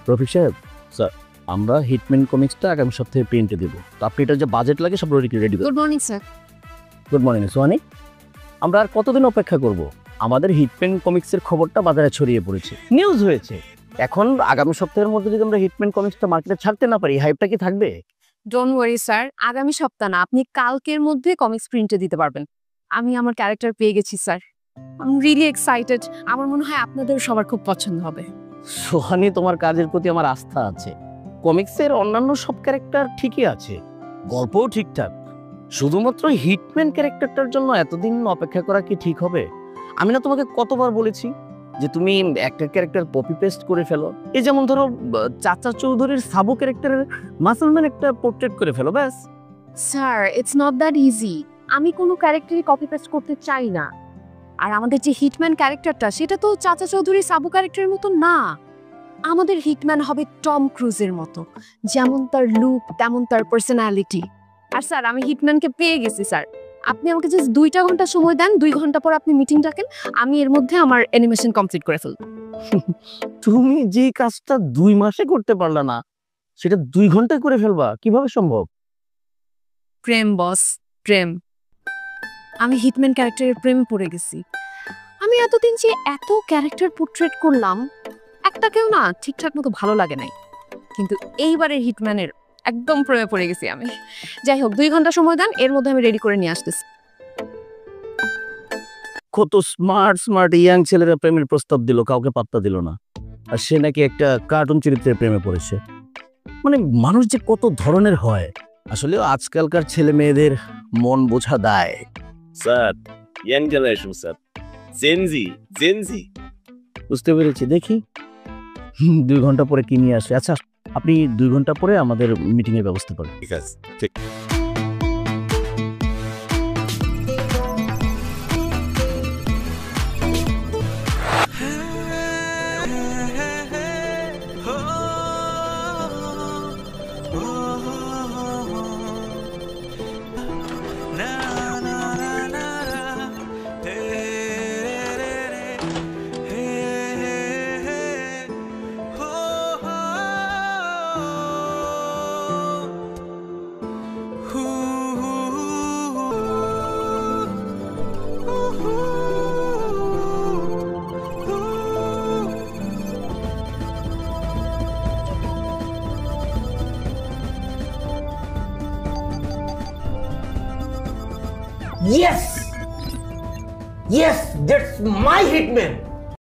রফিক সাহেব, স্যার আমরা হিটম্যান কমিক্সটা আগামী সপ্তাহে প্রিন্টে দেবো। তো আপনি এটা যে বাজেট লাগে সব ready good morning sir. Good morning Sohani. আমরা আর কতদিন অপেক্ষা করব? আমাদের হিটম্যান কমিক্সের খবরটা বাজারে ছড়িয়ে পড়েছে, নিউজ হয়েছে। এখন আগামী সপ্তাহের মধ্যে যদি আমরা হিটম্যান কমিক্সটা মার্কেটে ছাড়তে না পারি, হাইপটা কি থাকবে? ডোন্ট ওয়ারি স্যার, আগামী সপ্তাহ না, আপনি কালকের মধ্যে কমিক্স প্রিন্টে দিতে পারবেন। আমি আমার ক্যারেক্টার পেয়ে গেছি sir. I am really excited. আমার মনে হয় আপনাদের সবার খুব পছন্দ হবে। সোহানি, তোমার কাজের প্রতি আমার আস্থা আছে। কমিক্সের অন্যান্য সব ক্যারেক্টার ঠিকই আছে, গল্পও ঠিকঠাক, শুধুমাত্র হিটম্যান ক্যারেক্টারটার জন্য এতদিন অপেক্ষা করা কি ঠিক হবে? আমি না তোমাকে কতবার বলেছি যে তুমি একটা ক্যারেক্টার কপি পেস্ট করে ফেলো। এই যেমন ধরো চাচা চৌধুরীর সাবু ক্যারেক্টারের মাসলম্যান একটা পোর্ট্রেট করে ফেলো, ব্যাস। Sir, it's not that easy. আমি কোনো ক্যারেক্টারই কপি পেস্ট করতে চাই না। আর আমাদের যে হিটম্যান ক্যারেক্টারটা, সেটা তো চাচা চৌধুরী সাবু ক্যারেক্টারের মতো না। আমাদের হিটম্যান হবে টম ক্রুজের মতো, যেমন তার লুক তেমন তার পার্সোনালিটি। আর স্যার, আমি হিটম্যানকে পেয়ে গেছি স্যার। আপনি আমাকে জাস্ট 2টা ঘন্টা সময় দেন, 2 ঘন্টা পর আপনি মিটিং ডাকেন, আমি এর মধ্যে আমার অ্যানিমেশন কমপ্লিট করে ফেলব। তুমি যে কাজটা 2 মাসে করতে পারলা না, সেটা 2 ঘন্টায় করে ফেলবা, কিভাবে সম্ভব? প্রেম বস, প্রেম। আমি হিটম্যান ক্যারেক্টারের প্রেমে পড়ে গেছি। আমি এতদিন যে এত ক্যারেক্টার পোর্ট্রেট করলাম, একটাকেও না ঠিকঠাক মতো ভালো লাগে নাই। কিন্তু এইবারের হিটম্যানের একদম প্রেমে পড়ে গেছি আমি। যাই হোক, 2 ঘন্টা সময় দেন, এর মধ্যে আমি রেডি করে নিয়ে আসতেছি। কত স্মার্ট স্মার্ট ইয়াং ছেলেরা প্রেমের প্রস্তাব দিল, কাউকে পাত্তা দিল না। আর সে নাকি একটা কার্টুন চরিত্রের প্রেমে পড়েছে। মানে মানুষ যে কত ধরনের হয়, আসলে আজকালকার ছেলে মেয়েদের মন বোঝা দায়। Sir, young generation sir, Gen Z. বুঝতে পেরেছি, দেখি 2 ঘন্টা পরে কি নিয়ে আসে। আচ্ছা, আপনি 2 ঘন্টা পরে আমাদের মিটিং এর ব্যবস্থা করেন। ঠিক আছে, ঠিক। Yes! Yes, that's my hitman!